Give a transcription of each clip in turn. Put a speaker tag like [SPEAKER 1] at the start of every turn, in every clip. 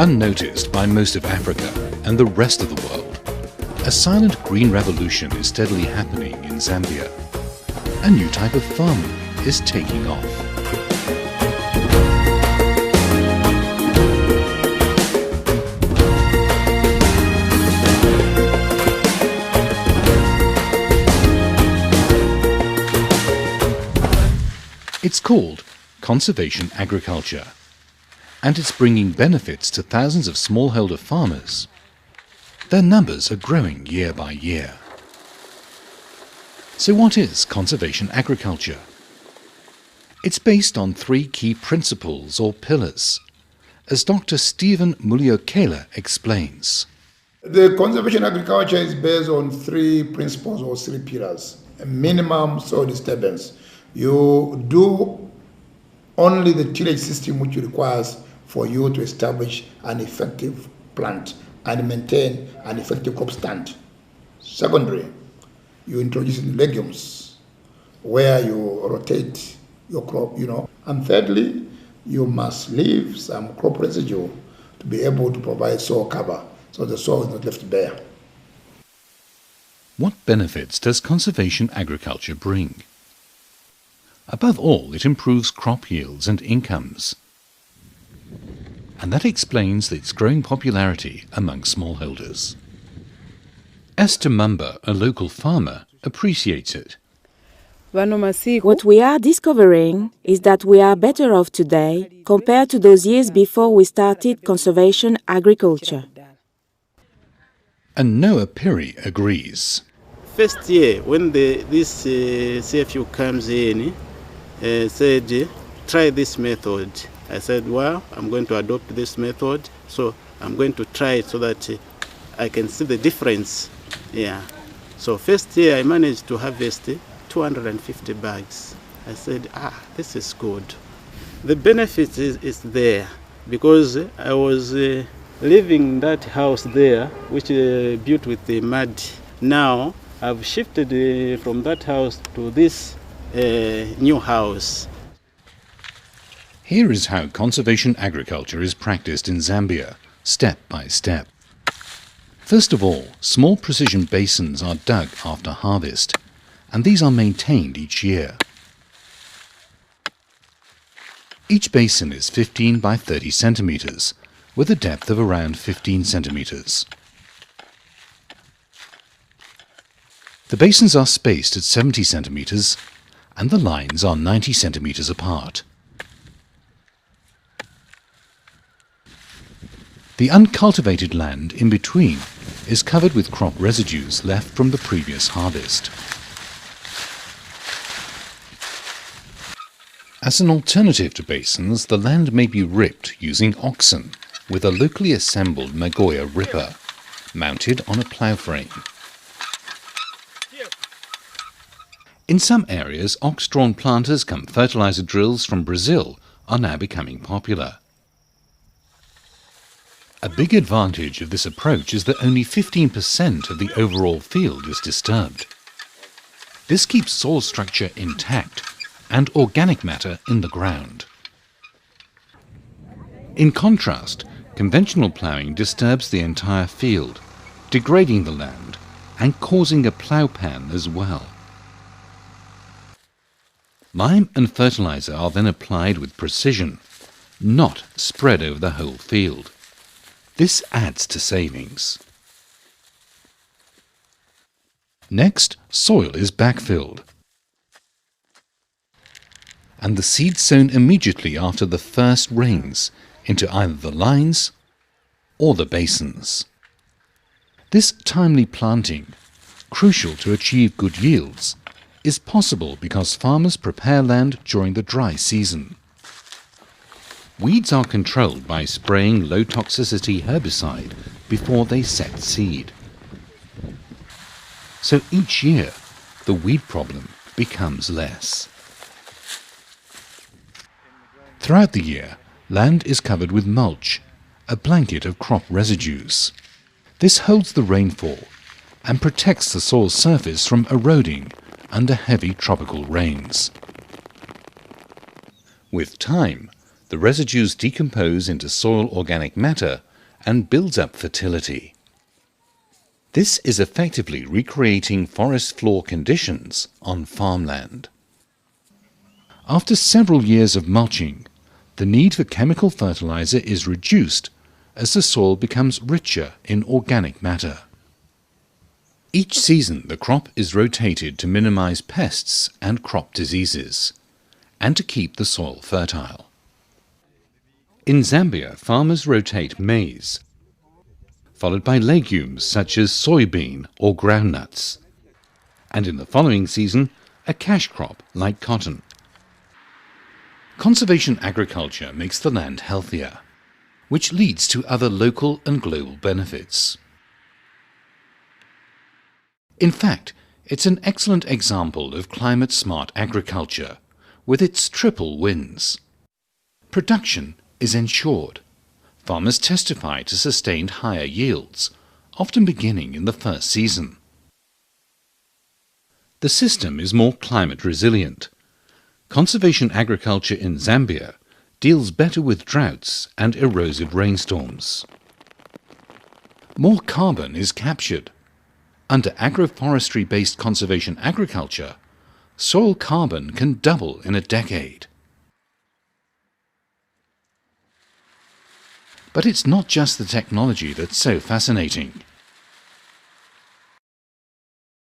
[SPEAKER 1] Unnoticed by most of Africa and the rest of the world, a silent green revolution is steadily happening in Zambia. A new type of farming is taking off. It's called conservation agriculture, and it's bringing benefits to thousands of smallholder farmers. Their numbers are growing year by year. So what is conservation agriculture? It's based on three key principles or pillars, as Dr. Stephen Muliokela explains.
[SPEAKER 2] The conservation agriculture is based on three principles or three pillars. A minimum soil disturbance. You do only the tillage system which requires for you to establish an effective plant and maintain an effective crop stand. Secondly, you introduce legumes where you rotate your crop, And thirdly, you must leave some crop residue to be able to provide soil cover so the soil is not left bare.
[SPEAKER 1] What benefits does conservation agriculture bring? Above all, it improves crop yields and incomes. And that explains its growing popularity among smallholders. Esther Mumba, a local farmer, appreciates it.
[SPEAKER 3] What we are discovering is that we are better off today compared to those years before we started conservation agriculture.
[SPEAKER 1] And Noah Piri agrees.
[SPEAKER 4] First year, when this CFU comes in, said, try this method. I said, well, I'm going to adopt this method, so I'm going to try it so that I can see the difference. Yeah. So first year I managed to harvest 250 bags. I said, this is good. The benefit is there because I was living that house there, which is built with the mud. Now I've shifted from that house to this new house.
[SPEAKER 1] Here is how conservation agriculture is practiced in Zambia, step by step. First of all, small precision basins are dug after harvest, and these are maintained each year. Each basin is 15 by 30 centimeters, with a depth of around 15 centimeters. The basins are spaced at 70 centimeters, and the lines are 90 centimeters apart. The uncultivated land in between is covered with crop residues left from the previous harvest. As an alternative to basins, the land may be ripped using oxen with a locally assembled Magoya ripper mounted on a plough frame. In some areas, ox-drawn planters come fertilizer drills from Brazil are now becoming popular. A big advantage of this approach is that only 15% of the overall field is disturbed. This keeps soil structure intact and organic matter in the ground. In contrast, conventional ploughing disturbs the entire field, degrading the land and causing a plough pan as well. Lime and fertilizer are then applied with precision, not spread over the whole field. This adds to savings. Next, soil is backfilled, and the seed sown immediately after the first rains into either the lines or the basins. This timely planting, crucial to achieve good yields, is possible because farmers prepare land during the dry season. Weeds are controlled by spraying low-toxicity herbicide before they set seed. So each year, the weed problem becomes less. Throughout the year, land is covered with mulch, a blanket of crop residues. This holds the rainfall and protects the soil surface from eroding under heavy tropical rains. With time, the residues decompose into soil organic matter and builds up fertility. This is effectively recreating forest floor conditions on farmland. After several years of mulching, the need for chemical fertilizer is reduced as the soil becomes richer in organic matter. Each season the crop is rotated to minimize pests and crop diseases, and to keep the soil fertile. In Zambia, farmers rotate maize, followed by legumes such as soybean or groundnuts, and in the following season, a cash crop like cotton. Conservation agriculture makes the land healthier, which leads to other local and global benefits. In fact, it's an excellent example of climate-smart agriculture, with its triple wins. Production is ensured. Farmers testify to sustained higher yields, often beginning in the first season. The system is more climate resilient. Conservation agriculture in Zambia deals better with droughts and erosive rainstorms. More carbon is captured. Under agroforestry-based conservation agriculture, soil carbon can double in a decade. But it's not just the technology that's so fascinating.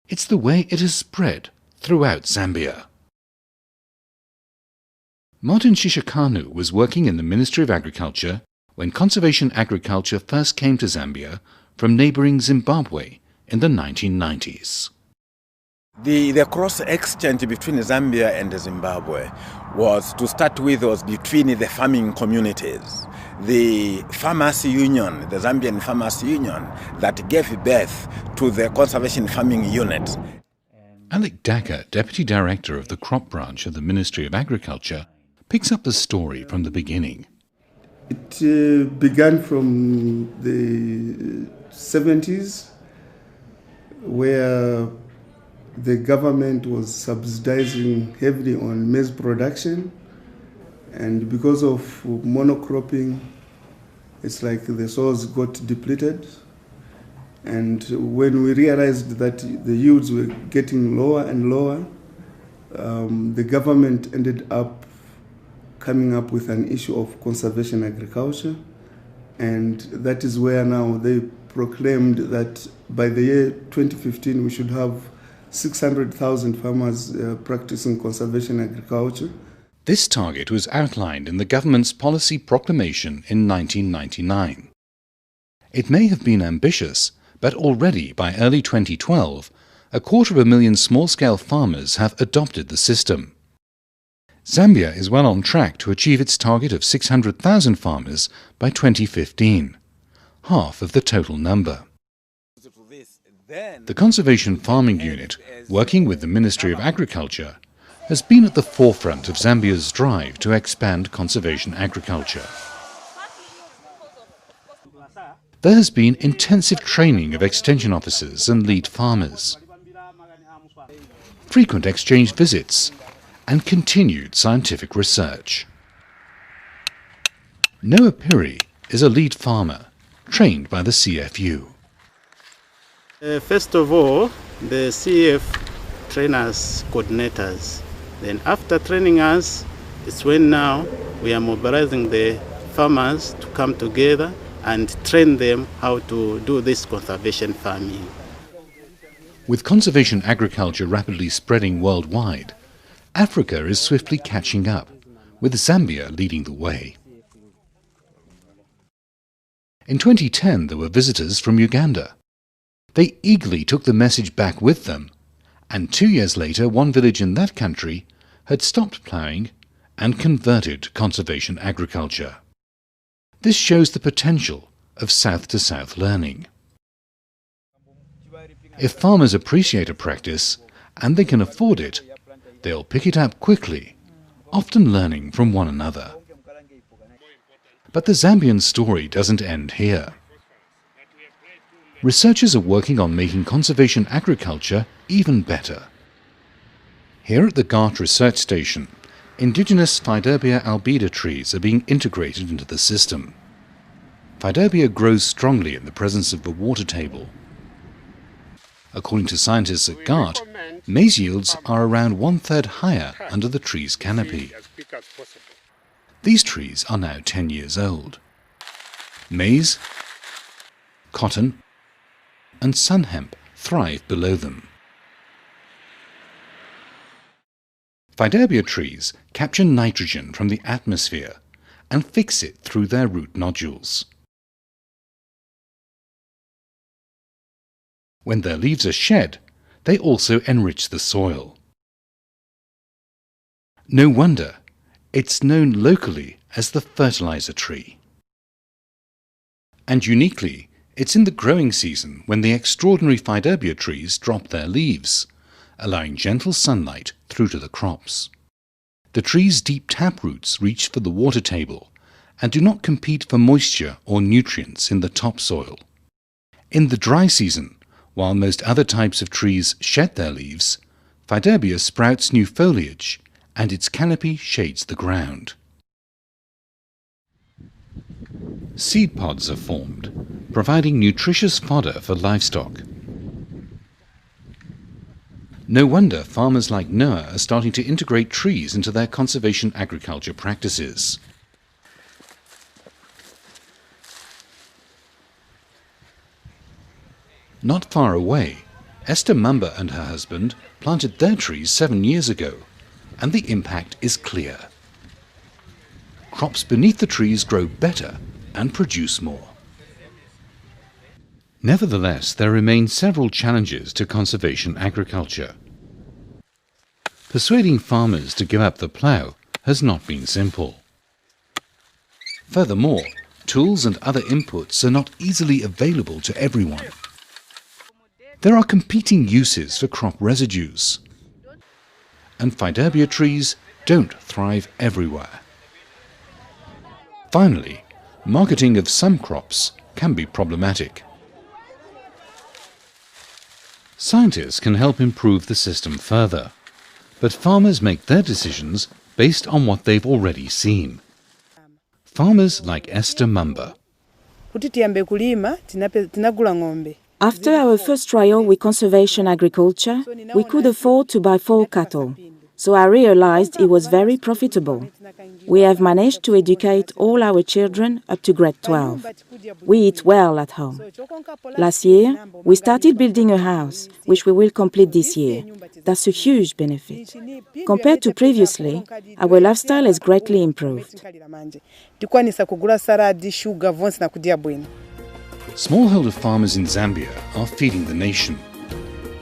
[SPEAKER 1] It's the way it has spread throughout Zambia. Martin Shishakanu was working in the Ministry of Agriculture when conservation agriculture first came to Zambia from neighboring Zimbabwe in the 1990s.
[SPEAKER 5] The cross-exchange between Zambia and Zimbabwe was, to start with, was between the farming communities. The Farmers Union, the Zambian Farmers Union, that gave birth to the Conservation Farming Unit.
[SPEAKER 1] Alec Daka, Deputy Director of the Crop Branch of the Ministry of Agriculture, picks up the story from the beginning.
[SPEAKER 6] It began from the 70s, where the government was subsidizing heavily on maize production, and because of monocropping, it's like the soils got depleted. And when we realized that the yields were getting lower and lower, the government ended up coming up with an issue of conservation agriculture, and that is where now they proclaimed that by the year 2015 we should have 600,000 farmers practicing conservation agriculture.
[SPEAKER 1] This target was outlined in the government's policy proclamation in 1999. It may have been ambitious, but already by early 2012, 250,000 small-scale farmers have adopted the system. Zambia is well on track to achieve its target of 600,000 farmers by 2015, half of the total number. The Conservation Farming Unit, working with the Ministry of Agriculture, has been at the forefront of Zambia's drive to expand conservation agriculture. There has been intensive training of extension officers and lead farmers, frequent exchange visits, and continued scientific research. Noah Piri is a lead farmer, trained by the CFU.
[SPEAKER 4] First of all, the CF train us coordinators. Then after training us, it's when now we are mobilizing the farmers to come together and train them how to do this conservation farming.
[SPEAKER 1] With conservation agriculture rapidly spreading worldwide, Africa is swiftly catching up, with Zambia leading the way. In 2010, there were visitors from Uganda. They eagerly took the message back with them, and 2 years later, one village in that country had stopped ploughing and converted to conservation agriculture. This shows the potential of south-to-south learning. If farmers appreciate a practice and they can afford it, they'll pick it up quickly, often learning from one another. But the Zambian story doesn't end here. Researchers are working on making conservation agriculture even better. Here at the Ghat Research Station, indigenous Fiderbia albida trees are being integrated into the system. Fidobia grows strongly in the presence of the water table. According to scientists at GART, maize yields are around 1/3 higher under the tree's canopy. These trees are now 10 years old. Maize, cotton, and sun hemp thrive below them. Fidobia trees capture nitrogen from the atmosphere and fix it through their root nodules. When their leaves are shed, they also enrich the soil. No wonder it's known locally as the fertilizer tree. And uniquely, it's in the growing season when the extraordinary Fidobia trees drop their leaves, allowing gentle sunlight through to the crops. The tree's deep taproots reach for the water table and do not compete for moisture or nutrients in the topsoil. In the dry season, while most other types of trees shed their leaves, Fidobia sprouts new foliage and its canopy shades the ground. Seed pods are formed, providing nutritious fodder for livestock. No wonder farmers like Noah are starting to integrate trees into their conservation agriculture practices. Not far away, Esther Mumba and her husband planted their trees 7 years ago, and the impact is clear. Crops beneath the trees grow better and produce more. Nevertheless, there remain several challenges to conservation agriculture. Persuading farmers to give up the plough has not been simple. Furthermore, tools and other inputs are not easily available to everyone. There are competing uses for crop residues, and Fidobia trees don't thrive everywhere. Finally, marketing of some crops can be problematic. Scientists can help improve the system further, but farmers make their decisions based on what they've already seen. Farmers like Esther Mumba.
[SPEAKER 3] After our first trial with conservation agriculture, we could afford to buy 4 cattle, so I realized it was very profitable. We have managed to educate all our children up to grade 12. We eat well at home. Last year, we started building a house, which we will complete this year. That's a huge benefit. Compared to previously, our lifestyle has greatly improved.
[SPEAKER 1] Smallholder farmers in Zambia are feeding the nation,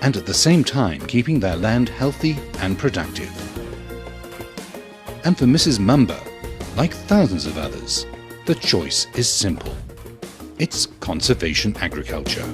[SPEAKER 1] and at the same time keeping their land healthy and productive. And for Mrs. Mumba, like thousands of others, the choice is simple. It's conservation agriculture.